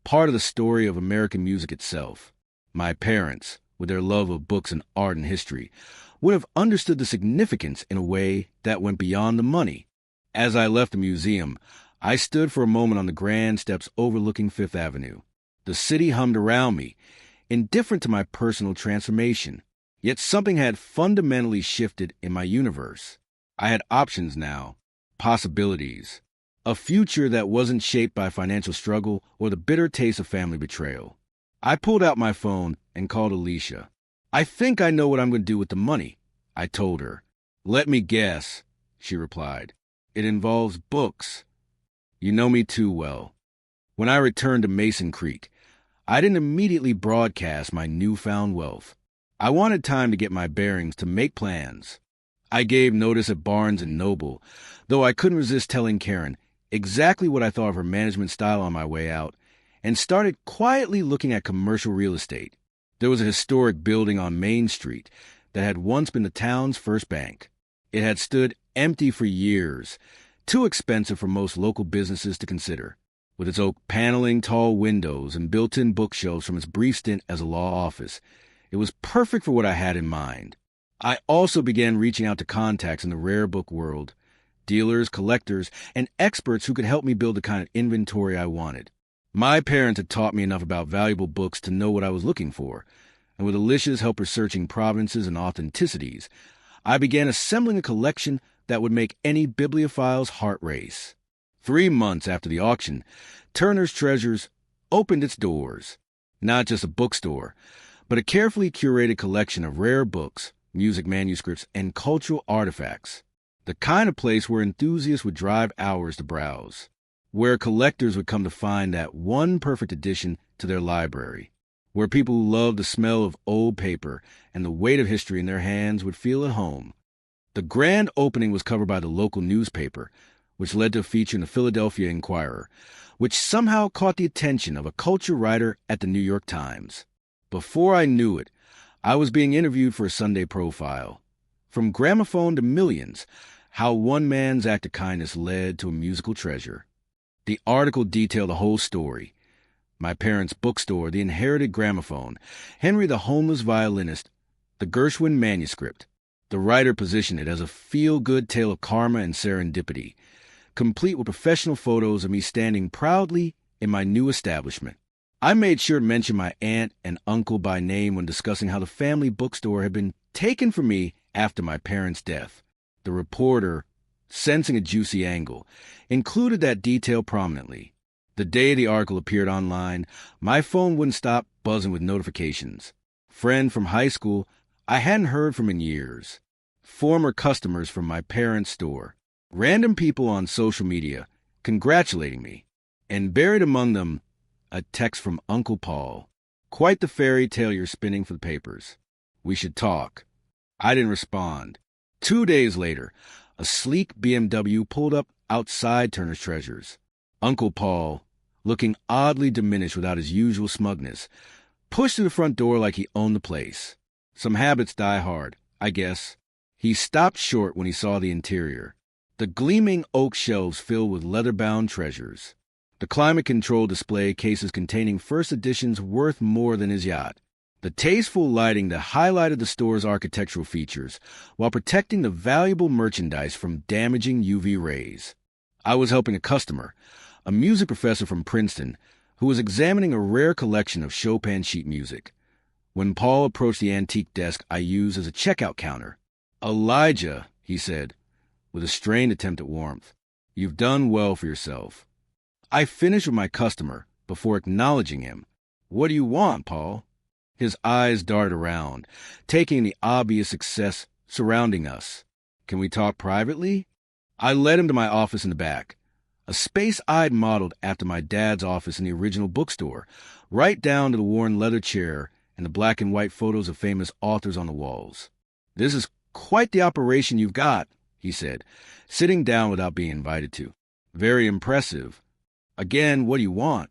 part of the story of American music itself. My parents, with their love of books and art and history, would have understood the significance in a way that went beyond the money. As I left the museum, I stood for a moment on the grand steps overlooking Fifth Avenue. The city hummed around me, indifferent to my personal transformation. Yet something had fundamentally shifted in my universe. I had options now, possibilities, a future that wasn't shaped by financial struggle or the bitter taste of family betrayal. I pulled out my phone and called Alicia. I think I know what I'm going to do with the money, I told her. Let me guess, she replied. It involves books. You know me too well. When I returned to Mason Creek, I didn't immediately broadcast my newfound wealth. I wanted time to get my bearings, to make plans. I gave notice at Barnes & Noble, though I couldn't resist telling Karen exactly what I thought of her management style on my way out, and started quietly looking at commercial real estate. There was a historic building on Main Street that had once been the town's first bank. It had stood empty for years, too expensive for most local businesses to consider. With its oak paneling, tall windows, and built-in bookshelves from its brief stint as a law office, it was perfect for what I had in mind. I also began reaching out to contacts in the rare book world, dealers, collectors, and experts who could help me build the kind of inventory I wanted. My parents had taught me enough about valuable books to know what I was looking for, and with Alicia's help researching provenances and authenticities, I began assembling a collection that would make any bibliophile's heart race. 3 months after the auction, Turner's Treasures opened its doors. Not just a bookstore, but a carefully curated collection of rare books, music manuscripts, and cultural artifacts. The kind of place where enthusiasts would drive hours to browse, where collectors would come to find that one perfect addition to their library, where people who loved the smell of old paper and the weight of history in their hands would feel at home. The grand opening was covered by the local newspaper, which led to a feature in the Philadelphia Inquirer, which somehow caught the attention of a culture writer at the New York Times. Before I knew it, I was being interviewed for a Sunday profile. From gramophone to millions, how one man's act of kindness led to a musical treasure. The article detailed the whole story. My parents' bookstore, the inherited gramophone, Henry the homeless violinist, the Gershwin manuscript. The writer positioned it as a feel-good tale of karma and serendipity, complete with professional photos of me standing proudly in my new establishment. I made sure to mention my aunt and uncle by name when discussing how the family bookstore had been taken from me after my parents' death. The reporter, sensing a juicy angle, included that detail prominently. The day the article appeared online, my phone wouldn't stop buzzing with notifications. Friend from high school I hadn't heard from in years. Former customers from my parents' store. Random people on social media congratulating me. And buried among them, a text from Uncle Paul. Quite the fairy tale you're spinning for the papers. We should talk. I didn't respond. 2 days later, a sleek BMW pulled up outside Turner's Treasures. Uncle Paul, looking oddly diminished without his usual smugness, pushed through the front door like he owned the place. Some habits die hard, I guess. He stopped short when he saw the interior. The gleaming oak shelves filled with leather-bound treasures. The climate-controlled display cases containing first editions worth more than his yacht. The tasteful lighting that highlighted the store's architectural features while protecting the valuable merchandise from damaging UV rays. I was helping a customer, a music professor from Princeton, who was examining a rare collection of Chopin sheet music. When Paul approached the antique desk I used as a checkout counter, "Elijah," he said, with a strained attempt at warmth, "you've done well for yourself." I finished with my customer before acknowledging him. "What do you want, Paul?" His eyes darted around, taking the obvious success surrounding us. "Can we talk privately?" I led him to my office in the back, a space I'd modeled after my dad's office in the original bookstore, right down to the worn leather chair and the black and white photos of famous authors on the walls. "This is quite the operation you've got," he said, sitting down without being invited to. "Very impressive. Again, what do you want?"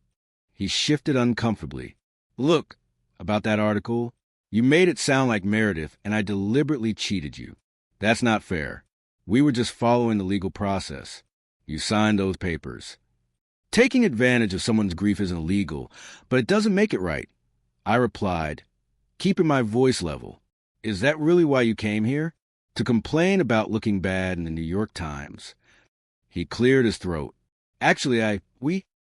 He shifted uncomfortably. "Look, about that article, you made it sound like Meredith, and I deliberately cheated you. That's not fair. We were just following the legal process. You signed those papers. Taking advantage of someone's grief isn't illegal, but it doesn't make it right." I replied, keeping my voice level. "Is that really why you came here? To complain about looking bad in the New York Times?" He cleared his throat. "Actually,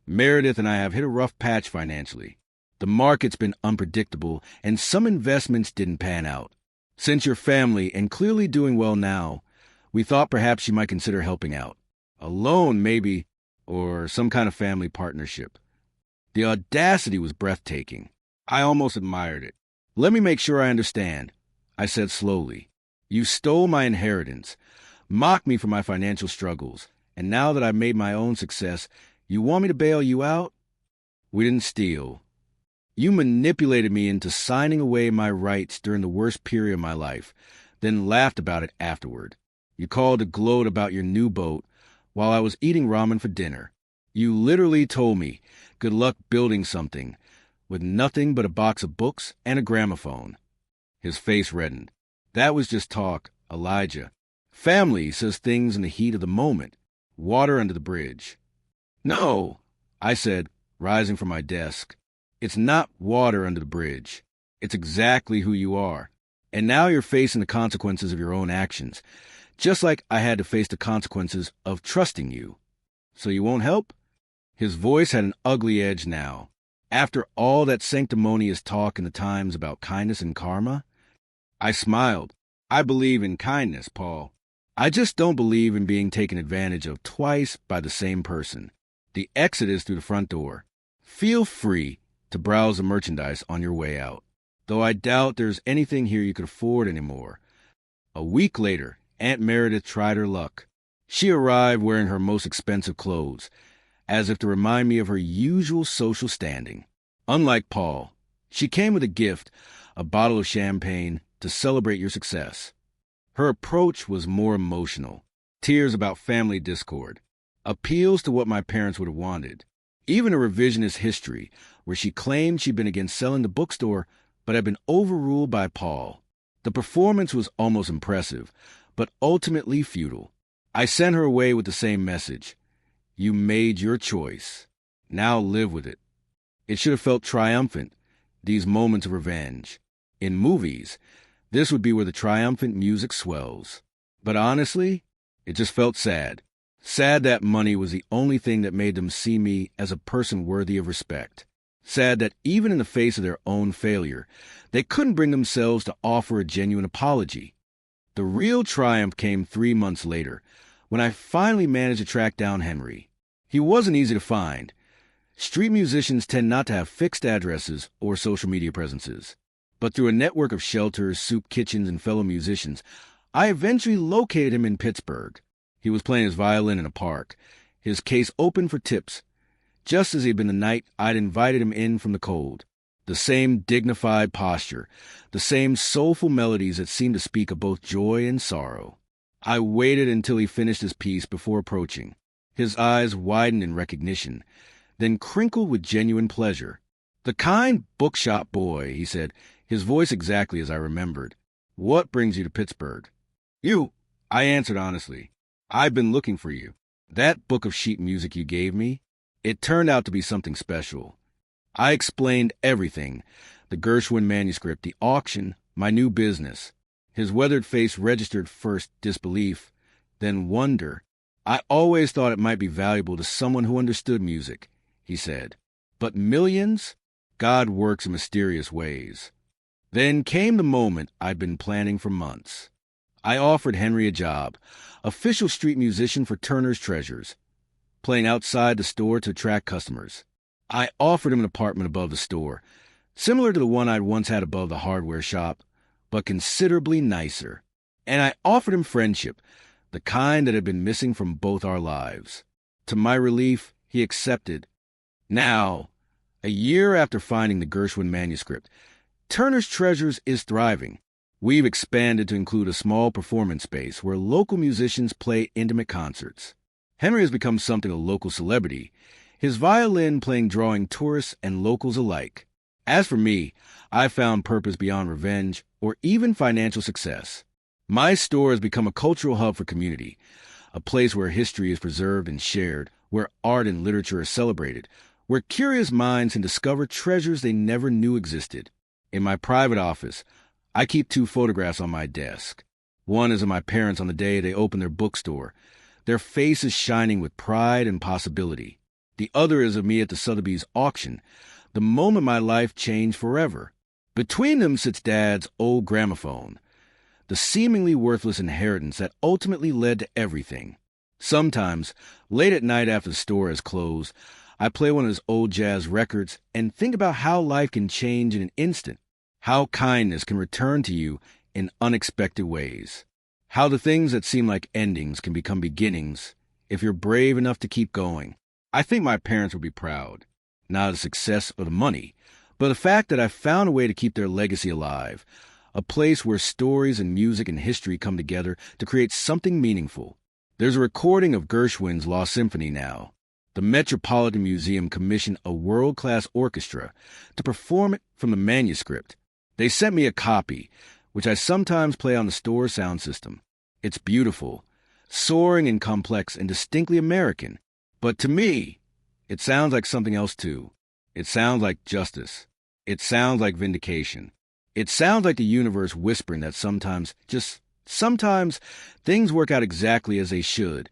Meredith and I have hit a rough patch financially. The market's been unpredictable, and some investments didn't pan out. Since you're family and clearly doing well now, we thought perhaps you might consider helping out. A loan, maybe, or some kind of family partnership." The audacity was breathtaking. I almost admired it. "Let me make sure I understand," I said slowly. "You stole my inheritance, mocked me for my financial struggles, and now that I've made my own success, you want me to bail you out?" "We didn't steal. You manipulated me into signing away my rights during the worst period of my life, then laughed about it afterward. You called to gloat about your new boat while I was eating ramen for dinner. You literally told me, good luck building something, with nothing but a box of books and a gramophone." His face reddened. "That was just talk, Elijah. Family says things in the heat of the moment. Water under the bridge." "No," I said, rising from my desk. "It's not water under the bridge. It's exactly who you are. And now you're facing the consequences of your own actions, just like I had to face the consequences of trusting you. So you won't help?" His voice had an ugly edge now. After all that sanctimonious talk in the Times about kindness and karma? I smiled. "I believe in kindness, Paul. I just don't believe in being taken advantage of twice by the same person. The exit is through the front door. Feel free to browse the merchandise on your way out, though I doubt there's anything here you could afford anymore." A week later, Aunt Meredith tried her luck. She arrived wearing her most expensive clothes, as if to remind me of her usual social standing. Unlike Paul, She came with a gift, a bottle of champagne, to celebrate your success. Her approach was more emotional. Tears about family discord. Appeals to what my parents would have wanted. Even a revisionist history, where she claimed she'd been against selling the bookstore, but had been overruled by Paul. The performance was almost impressive, but ultimately futile. I sent her away with the same message. You made your choice. Now live with it. It should have felt triumphant, these moments of revenge. In movies, this would be where the triumphant music swells. But honestly, it just felt sad. Sad that money was the only thing that made them see me as a person worthy of respect. Sad that even in the face of their own failure, they couldn't bring themselves to offer a genuine apology. The real triumph came 3 months later, when I finally managed to track down Henry. He wasn't easy to find. Street musicians tend not to have fixed addresses or social media presences. But through a network of shelters, soup kitchens, and fellow musicians, I eventually located him in Pittsburgh. He was playing his violin in a park, his case open for tips, just as he had been the night I'd invited him in from the cold. The same dignified posture, the same soulful melodies that seemed to speak of both joy and sorrow. I waited until he finished his piece before approaching. His eyes widened in recognition, then crinkled with genuine pleasure. "The kind bookshop boy," he said, his voice exactly as I remembered. "What brings you to Pittsburgh?" "You," I answered honestly. "I've been looking for you. That book of sheet music you gave me, it turned out to be something special." I explained everything: the Gershwin manuscript, the auction, my new business. His weathered face registered first disbelief, then wonder. "I always thought it might be valuable to someone who understood music," he said. "But millions? God works in mysterious ways." Then came the moment I'd been planning for months. I offered Henry a job, official street musician for Turner's Treasures, playing outside the store to attract customers. I offered him an apartment above the store, similar to the one I'd once had above the hardware shop, but considerably nicer. And I offered him friendship, the kind that had been missing from both our lives. To my relief, he accepted. Now, a year after finding the Gershwin manuscript, Turner's Treasures is thriving. We've expanded to include a small performance space where local musicians play intimate concerts. Henry has become something of a local celebrity, his violin playing drawing tourists and locals alike. As for me, I found purpose beyond revenge or even financial success. My store has become a cultural hub for community, a place where history is preserved and shared, where art and literature are celebrated, where curious minds can discover treasures they never knew existed. In my private office, I keep 2 photographs on my desk. One is of my parents on the day they opened their bookstore, their faces shining with pride and possibility. The other is of me at the Sotheby's auction, the moment my life changed forever. Between them sits Dad's old gramophone, the seemingly worthless inheritance that ultimately led to everything. Sometimes, late at night after the store has closed, I play one of his old jazz records and think about how life can change in an instant, how kindness can return to you in unexpected ways, how the things that seem like endings can become beginnings if you're brave enough to keep going. I think my parents would be proud, not of the success or the money, but the fact that I found a way to keep their legacy alive, a place where stories and music and history come together to create something meaningful. There's a recording of Gershwin's Lost Symphony now. The Metropolitan Museum commissioned a world-class orchestra to perform it from the manuscript. They sent me a copy, which I sometimes play on the store sound system. It's beautiful, soaring and complex and distinctly American. But to me, it sounds like something else too. It sounds like justice. It sounds like vindication. It sounds like the universe whispering that sometimes, just sometimes, things work out exactly as they should,